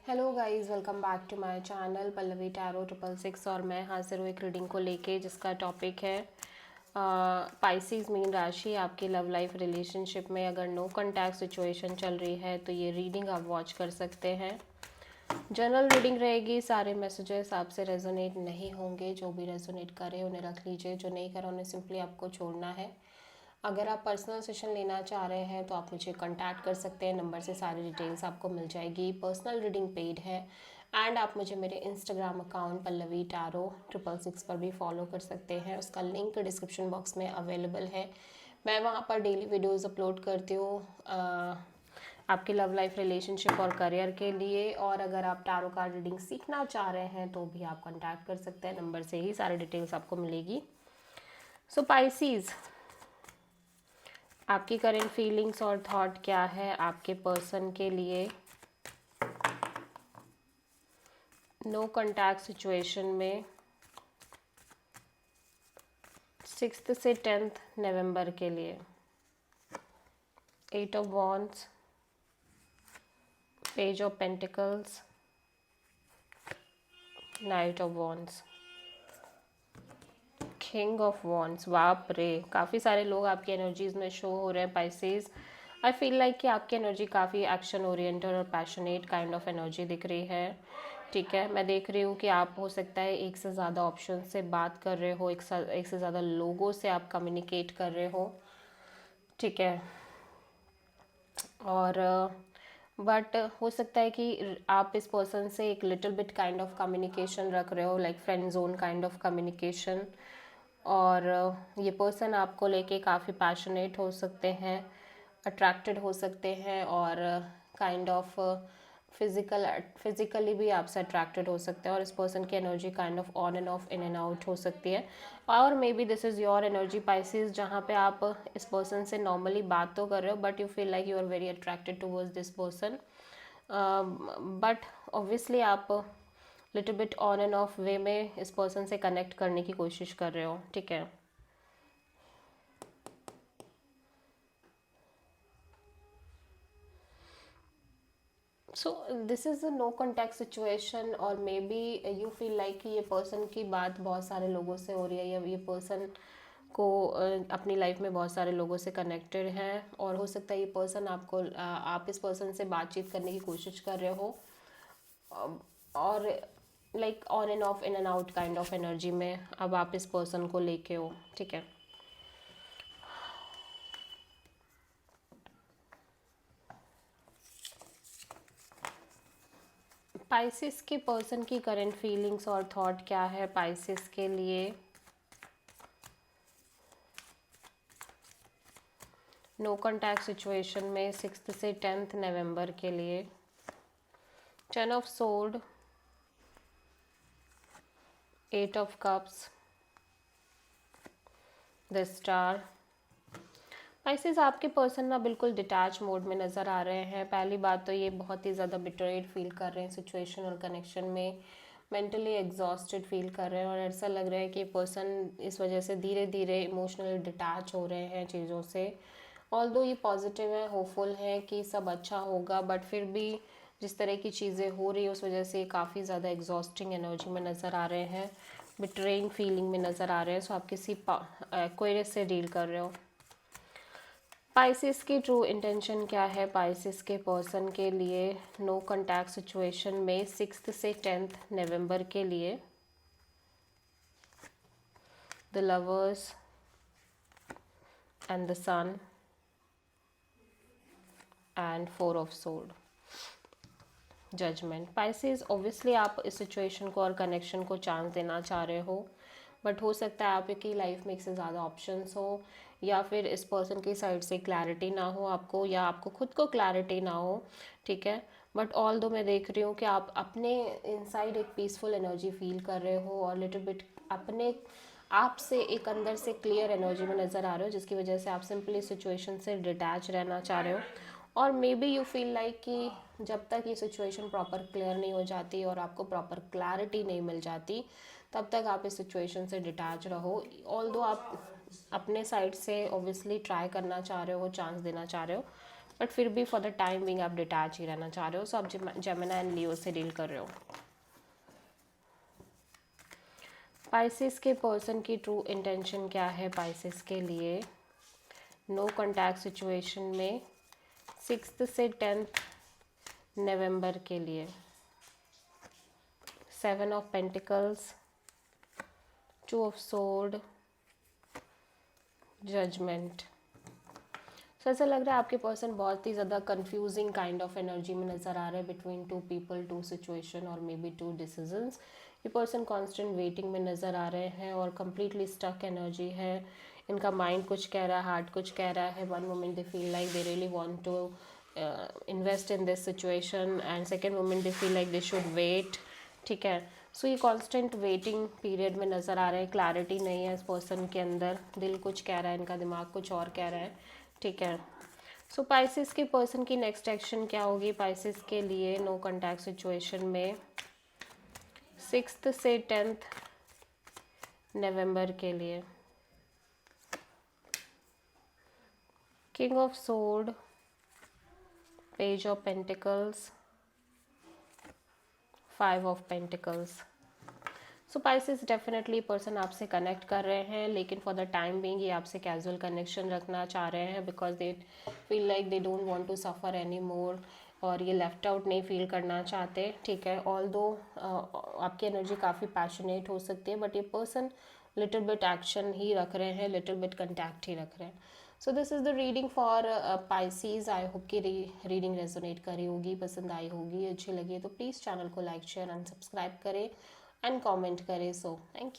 Hello guys, welcome back to my channel Pallavi tarot 666। और मैं हाजिर हूँ एक रीडिंग को लेके जिसका टॉपिक है पाइसिस मीन राशि। आपकी लव लाइफ रिलेशनशिप में अगर नो कॉन्टैक्ट सिचुएशन चल रही है तो ये रीडिंग आप वॉच कर सकते हैं। जनरल रीडिंग रहेगी, सारे मैसेजेस आपसे रेजोनेट नहीं होंगे। जो भी रेजोनेट करे उन्हें रख लीजिए, जो नहीं करे उन्हें सिंपली आपको छोड़ना है। अगर आप पर्सनल सेशन लेना चाह रहे हैं तो आप मुझे कांटेक्ट कर सकते हैं, नंबर से सारी डिटेल्स आपको मिल जाएगी। पर्सनल रीडिंग पेड है एंड आप मुझे मेरे इंस्टाग्राम अकाउंट पल्लवी टैरो 666 पर भी फॉलो कर सकते हैं। उसका लिंक डिस्क्रिप्शन बॉक्स में अवेलेबल है। मैं वहाँ पर डेली वीडियोज़ अपलोड करती हूँ आपकी लव लाइफ, रिलेशनशिप और करियर के लिए। और अगर आप टैरो कार्ड रीडिंग सीखना चाह रहे हैं तो भी आप कांटेक्ट कर सकते हैं, नंबर से ही सारी डिटेल्स आपको मिलेगी। सो पाइसीज़, आपकी करेंट फीलिंग्स और थॉट क्या है आपके पर्सन के लिए नो कॉन्टैक्ट सिचुएशन में 6 से 10 नवंबर के लिए। 8 of wands, page of pentacles, night of wands, king of wands. बाप रे, काफ़ी सारे लोग आपकी एनर्जीज में शो हो रहे हैं पाइसेस। आई फील लाइक कि आपकी एनर्जी काफ़ी एक्शन ओरिएंटेड और पैशनेट काइंड ऑफ एनर्जी दिख रही है। ठीक है, मैं देख रही हूँ कि आप हो सकता है एक से ज़्यादा ऑप्शन से बात कर रहे हो, एक से ज़्यादा लोगों से आप कम्युनिकेट कर रहे हो। ठीक है, और बट हो सकता है कि आप इस पर्सन से एक little bit kind of communication रख रहे हो, like friend zone kind of communication. और ये पर्सन आपको लेके काफ़ी पैशनेट हो सकते हैं, अट्रैक्टेड हो सकते हैं, और काइंड ऑफ फिजिकली भी आपसे अट्रैक्टेड हो सकते हैं। और इस पर्सन की energy kind of on and of, in and out हो सकती है। और may be this is your energy Pisces, जहाँ पे आप इस पर्सन से नॉर्मली बात तो कर रहे हो but you feel like you are very attracted towards this person. But obviously आप little bit on and off way में इस पर्सन से कनेक्ट करने की कोशिश कर रहे हो। ठीक है, so this is a no contact situation. और maybe you feel like कि ये पर्सन की बात बहुत सारे लोगों से हो रही है, या ये पर्सन को अपनी लाइफ में बहुत सारे लोगों से कनेक्टेड हैं। और हो सकता है ये पर्सन आपको आप इस पर्सन से बातचीत करने की कोशिश कर रहे हो, और like on and of, in and out kind of energy में अब आप इस पर्सन को लेके हो। ठीक है, पाइसिस के पर्सन की करंट फीलिंग्स और थॉट क्या है पाइसिस के लिए नो कॉन्टैक्ट सिचुएशन में 6 से 10 नवंबर के लिए। 10 of sword, 8 of cups, the star. Pisces, आपके पर्सन ना बिल्कुल डिटैच मोड में नज़र आ रहे हैं। पहली बात तो ये बहुत ही ज़्यादा बिटरेड फील कर रहे हैं सिचुएशन और कनेक्शन में, मेंटली एग्जॉस्टेड फील कर रहे हैं। और ऐसा लग रहा है कि पर्सन इस वजह से धीरे धीरे इमोशनली डिटैच हो रहे हैं चीज़ों से। ऑल्दो ये पॉजिटिव है, होपफुल है कि सब अच्छा होगा, बट फिर भी जिस तरह की चीज़ें हो रही है उस वजह से काफ़ी ज़्यादा एग्जॉस्टिंग एनर्जी में नज़र आ रहे हैं, बिट्रेइंग फीलिंग में नज़र आ रहे हैं। सो आप किसी क्वेरी से डील कर रहे हो। पाइसिस की ट्रू इंटेंशन क्या है पाइसिस के पर्सन के लिए नो कॉन्टैक्ट सिचुएशन में 6 से 10 नवंबर के लिए। The lovers and the sun and 4 of sword, judgment. Pisces, obviously आप इस सिचुएशन को और कनेक्शन को चांस देना चाह रहे हो, बट हो सकता है आपकी लाइफ में एक से ज़्यादा ऑप्शंस हो, या फिर इस पर्सन की साइड से क्लैरिटी ना हो आपको, या आपको खुद को क्लैरिटी ना हो। ठीक है, बट ऑल दो मैं देख रही हूँ कि आप अपने इनसाइड एक पीसफुल एनर्जी फील कर रहे हो, और लिटिल बिट अपने आप से एक अंदर से क्लियर एनर्जी में नज़र आ रहे हो, जिसकी वजह से आप सिंपली सिचुएशन से डिटैच रहना चाह रहे हो। और maybe you feel like कि जब तक ये सिचुएशन प्रॉपर क्लियर नहीं हो जाती और आपको प्रॉपर क्लैरिटी नहीं मिल जाती, तब तक आप इस सिचुएशन से डिटैच रहो। ऑल्दो आप अपने साइड से ऑब्वियसली ट्राई करना चाह रहे हो, चांस देना चाह रहे हो, बट फिर भी फॉर द टाइम बिंग आप डिटैच ही रहना चाह रहे हो. सो आप जेमिनी एंड लियो से डील कर रहे हो. पाइसिस के पर्सन की ट्रू इंटेंशन क्या है पाइसिस के लिए नो कॉन्टैक्ट सिचुएशन में 6 से 10 नवंबर के लिए. 7 of pentacles, 2 of sword, judgement. So ऐसा लग रहा है आपके पर्सन बहुत ही ज़्यादा कंफ्यूजिंग काइंड ऑफ एनर्जी में नज़र आ रहे हैं between two people, two situation और मे बी टू डिसीजंस. ये पर्सन कांस्टेंट वेटिंग में नज़र आ रहे हैं और कम्प्लीटली स्टक एनर्जी है. इनका माइंड कुछ कह रहा है, हार्ट कुछ कह रहा है. One moment they feel like they really want to invest in this situation and second moment they feel like they should wait. ठीक है. सो ये कांस्टेंट वेटिंग पीरियड में नज़र आ रहे हैं. क्लैरिटी नहीं है इस पर्सन के अंदर. दिल कुछ कह रहा है, इनका दिमाग कुछ और कह रहा है. ठीक है. सो पाइसिस के पर्सन की नेक्स्ट एक्शन क्या होगी पाइसिस के लिए नो कॉन्टैक्ट सिचुएशन में 6 से 10 नवंबर के लिए. King of sword, page of pentacles, 5 of pentacles. So Pisces definitely person आपसे कनेक्ट कर रहे हैं लेकिन फॉर द टाइम बिंग ये आपसे कैजुअल कनेक्शन रखना चाह रहे हैं because they feel like they don't want to suffer any more और ये लेफ्ट आउट नहीं फील करना चाहते. ठीक है. ऑल दो आपकी एनर्जी काफ़ी पैशनेट हो सकती है बट ये पर्सन लिटिल बिट एक्शन ही रख रहे हैं, लिटिल बिट कंटैक्ट ही रख रहे हैं. सो this is the reading for Pisces. I hope कि रीडिंग रेजोनेट करी होगी, पसंद आई होगी, अच्छी लगी तो प्लीज़ चैनल को लाइक शेयर एंड सब्सक्राइब करें एंड कमेंट करें. So thank you.